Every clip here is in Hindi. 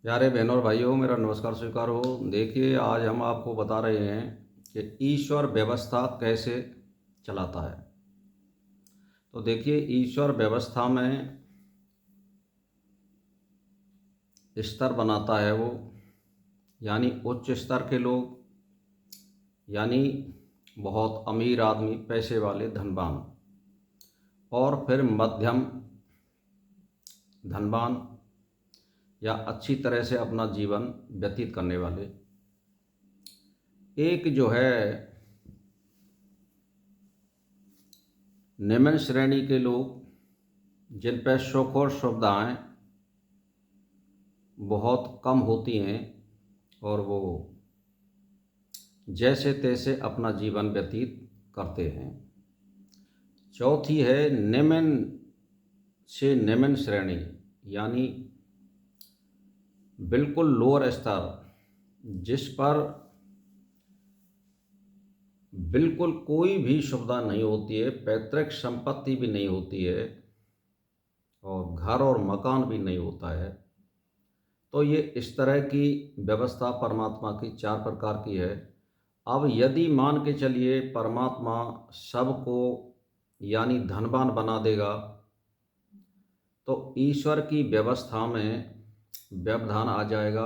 प्यारे बहनों और भाइयों, मेरा नमस्कार स्वीकार हो। देखिए, आज हम आपको बता रहे हैं कि ईश्वर व्यवस्था कैसे चलाता है। तो देखिए, ईश्वर व्यवस्था में स्तर बनाता है वो, यानी उच्च स्तर के लोग, यानी बहुत अमीर आदमी, पैसे वाले, धनवान, और फिर मध्यम धनवान या अच्छी तरह से अपना जीवन व्यतीत करने वाले। एक जो है निम्न श्रेणी के लोग, जिन पर सुख और सुविधाएं बहुत कम होती हैं और वो जैसे तैसे अपना जीवन व्यतीत करते हैं। चौथी है निम्न से निम्न श्रेणी, यानी बिल्कुल लोअर स्तर, जिस पर बिल्कुल कोई भी सुविधा नहीं होती है, पैतृक संपत्ति भी नहीं होती है और घर और मकान भी नहीं होता है। तो ये इस तरह की व्यवस्था परमात्मा की चार प्रकार की है। अब यदि मान के चलिए परमात्मा सबको यानी धनवान बना देगा, तो ईश्वर की व्यवस्था में व्यवधान आ जाएगा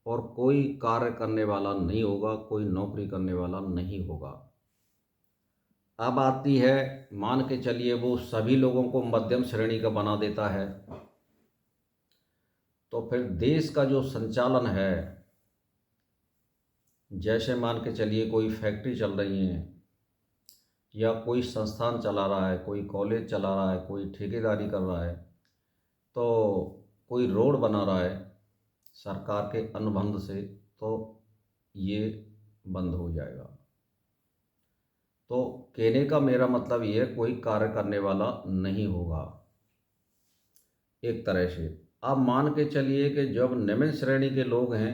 और कोई कार्य करने वाला नहीं होगा, कोई नौकरी करने वाला नहीं होगा। अब आती है, मान के चलिए वो सभी लोगों को मध्यम श्रेणी का बना देता है, तो फिर देश का जो संचालन है, जैसे मान के चलिए कोई फैक्ट्री चल रही है या कोई संस्थान चला रहा है, कोई कॉलेज चला रहा है, कोई ठेकेदारी कर रहा है, तो कोई रोड बना रहा है सरकार के अनुबंध से, तो ये बंद हो जाएगा। तो कहने का मेरा मतलब ये है, कोई कार्य करने वाला नहीं होगा एक तरह से। अब मान के चलिए कि जब निम्न श्रेणी के लोग हैं,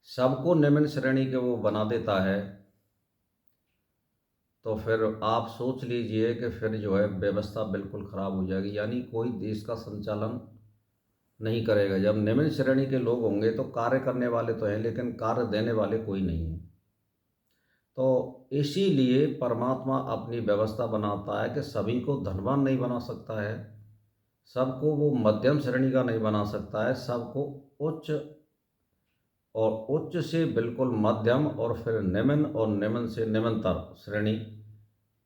सबको निम्न श्रेणी के वो बना देता है, तो फिर आप सोच लीजिए कि फिर जो है व्यवस्था बिल्कुल ख़राब हो जाएगी, यानी कोई देश का संचालन नहीं करेगा। जब निम्न श्रेणी के लोग होंगे तो कार्य करने वाले तो हैं, लेकिन कार्य देने वाले कोई नहीं है। तो इसीलिए परमात्मा अपनी व्यवस्था बनाता है कि सभी को धनवान नहीं बना सकता है, सबको वो मध्यम श्रेणी का नहीं बना सकता है, सबको उच्च और उच्च से बिल्कुल मध्यम और फिर निम्न और निम्न से निम्नतर श्रेणी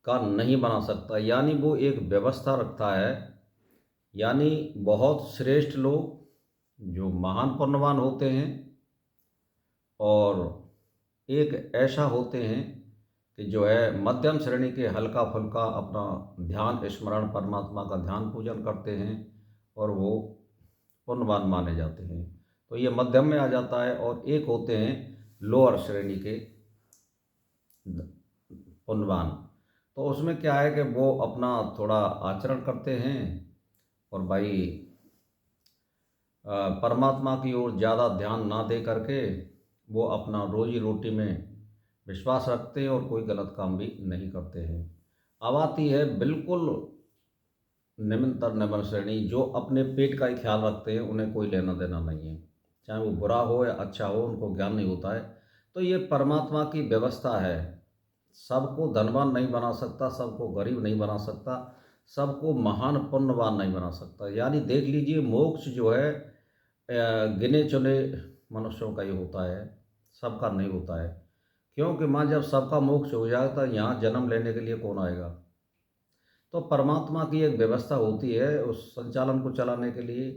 का नहीं बना सकता। यानी वो एक व्यवस्था रखता है, यानी बहुत श्रेष्ठ लोग जो महान पुण्यवान होते हैं और एक ऐसा होते हैं कि जो है मध्यम श्रेणी के हल्का फुल्का अपना ध्यान स्मरण परमात्मा का ध्यान पूजन करते हैं और वो पुण्यवान माने जाते हैं। तो ये मध्यम में आ जाता है। और एक होते हैं लोअर श्रेणी के पुण्यवान, तो उसमें क्या है कि वो अपना थोड़ा आचरण करते हैं और भाई परमात्मा की ओर ज़्यादा ध्यान ना दे करके वो अपना रोजी रोटी में विश्वास रखते हैं और कोई गलत काम भी नहीं करते हैं। अब आती है बिल्कुल निम्नतर निम्न श्रेणी, जो अपने पेट का ही ख्याल रखते हैं, उन्हें कोई लेना देना नहीं है, चाहे वो बुरा हो या अच्छा हो, उनको ज्ञान नहीं होता है। तो ये परमात्मा की व्यवस्था है, सबको धनवान नहीं बना सकता, सबको गरीब नहीं बना सकता, सबको महान पुण्यवान नहीं बना सकता। यानी देख लीजिए, मोक्ष जो है गिने चुने मनुष्यों का ही होता है, सबका नहीं होता है। क्योंकि माँ जब सबका मोक्ष हो जाएगा तो यहाँ जन्म लेने के लिए कौन आएगा। तो परमात्मा की एक व्यवस्था होती है उस संचालन को चलाने के लिए।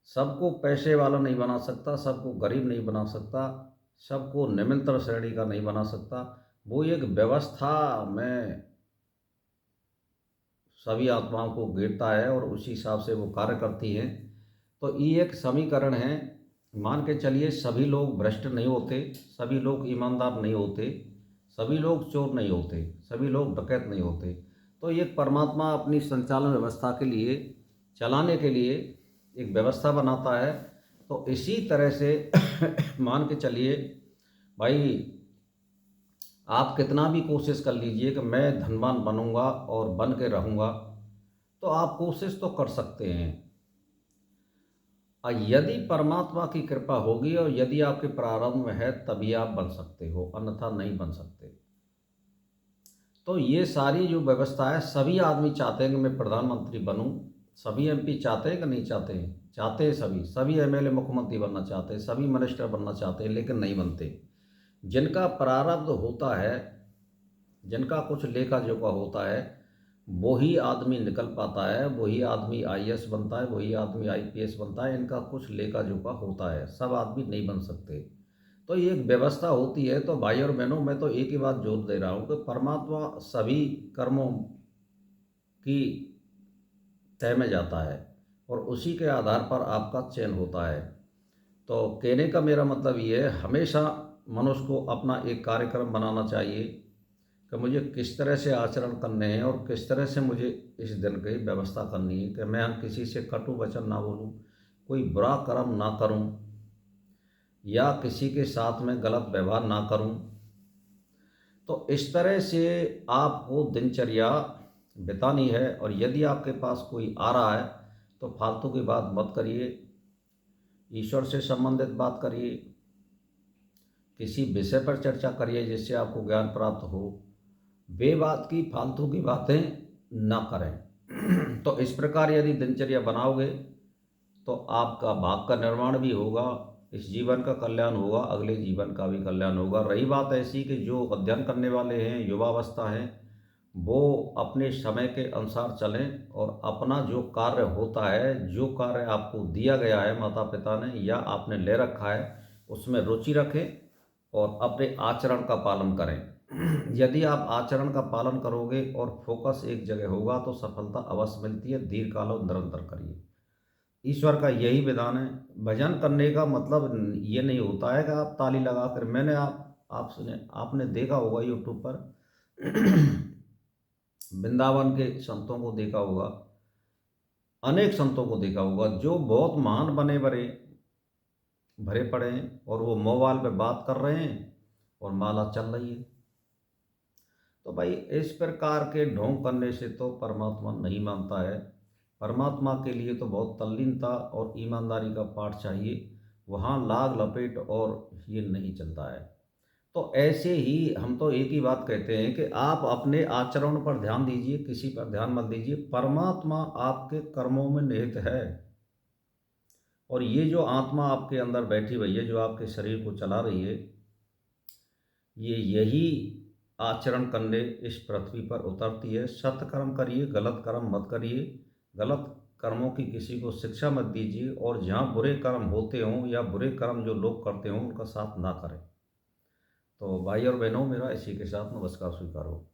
सबको पैसे वाला नहीं बना सकता, सबको गरीब नहीं बना सकता, सबको निम्नतर श्रेणी का नहीं बना सकता। वो एक व्यवस्था में सभी आत्माओं को गिरता है और उसी हिसाब से वो कार्य करती हैं। तो ये एक समीकरण है। मान के चलिए सभी लोग भ्रष्ट नहीं होते, सभी लोग ईमानदार नहीं होते, सभी लोग चोर नहीं होते, सभी लोग डकैत नहीं होते। तो ये परमात्मा अपनी संचालन व्यवस्था के लिए, चलाने के लिए एक व्यवस्था बनाता है। तो इसी तरह से मान के चलिए भाई, आप कितना भी कोशिश कर लीजिए कि मैं धनवान बनूंगा और बन के रहूंगा, तो आप कोशिश तो कर सकते हैं। यदि परमात्मा की कृपा होगी और यदि आपके प्रारंभ में है तभी आप बन सकते हो, अन्यथा नहीं बन सकते। तो ये सारी जो व्यवस्था है, सभी आदमी चाहते हैं कि मैं प्रधानमंत्री बनूं, सभी एमपी चाहते हैं कि नहीं चाहते हैं? चाहते हैं सभी, सभी एमएलए मुख्यमंत्री बनना चाहते हैं, सभी मिनिस्टर बनना चाहते हैं, लेकिन नहीं बनते। जिनका प्रारब्ध होता है, जिनका कुछ लेखा जोखा होता है, वही आदमी निकल पाता है, वही आदमी आईएएस बनता है, वही आदमी आईपीएस बनता है। इनका कुछ लेखा जोखा होता है, सब आदमी नहीं बन सकते। तो ये एक व्यवस्था होती है। तो भाई और बहनों, मैं तो एक ही बात जोर दे रहा हूँ कि परमात्मा सभी कर्मों की तय में जाता है और उसी के आधार पर आपका चयन होता है। तो कहने का मेरा मतलब ये है, हमेशा मनुष्य को अपना एक कार्यक्रम बनाना चाहिए कि मुझे किस तरह से आचरण करने हैं और किस तरह से मुझे इस दिन की व्यवस्था करनी है कि मैं किसी से कटु वचन ना बोलूं, कोई बुरा कर्म ना करूं या किसी के साथ में गलत व्यवहार ना करूं। तो इस तरह से आपको दिनचर्या बितानी है। और यदि आपके पास कोई आ रहा है तो फालतू की बात मत करिए, ईश्वर से संबंधित बात करिए, किसी विषय पर चर्चा करिए जिससे आपको ज्ञान प्राप्त हो। बेबात की फालतू की बातें ना करें। तो इस प्रकार यदि दिनचर्या बनाओगे तो आपका भाग का निर्माण भी होगा, इस जीवन का कल्याण होगा, अगले जीवन का भी कल्याण होगा। रही बात ऐसी कि जो अध्ययन करने वाले हैं, युवावस्था है, वो अपने समय के अनुसार चलें और अपना जो कार्य होता है, जो कार्य आपको दिया गया है माता पिता ने या आपने ले रखा है, उसमें रुचि रखें और अपने आचरण का पालन करें। यदि आप आचरण का पालन करोगे और फोकस एक जगह होगा तो सफलता अवश्य मिलती है। दीर्घकाल और निरंतर करिए, ईश्वर का यही विधान है। भजन करने का मतलब ये नहीं होता है कि आप ताली लगा कर, मैंने आप सुने, आपने देखा होगा यूट्यूब पर वृंदावन के संतों को देखा होगा, अनेक संतों को देखा होगा जो बहुत महान बने बड़े भरे पड़े हैं और वो मोबाइल पे बात कर रहे हैं और माला चल रही है। तो भाई इस प्रकार के ढोंग करने से तो परमात्मा नहीं मानता है। परमात्मा के लिए तो बहुत तल्लीनता और ईमानदारी का पाठ चाहिए, वहाँ लाग लपेट और ये नहीं चलता है। तो ऐसे ही हम तो एक ही बात कहते हैं कि आप अपने आचरण पर ध्यान दीजिए, किसी पर ध्यान मत दीजिए। परमात्मा आपके कर्मों में निहित है और ये जो आत्मा आपके अंदर बैठी हुई है, जो आपके शरीर को चला रही है, ये यही आचरण करने इस पृथ्वी पर उतरती है। सत्कर्म करिए, गलत कर्म मत करिए, गलत कर्मों की किसी को शिक्षा मत दीजिए और जहाँ बुरे कर्म होते हों या बुरे कर्म जो लोग करते हों उनका साथ ना करें। तो भाई और बहनों, मेरा इसी के साथ नमस्कार स्वीकार हो।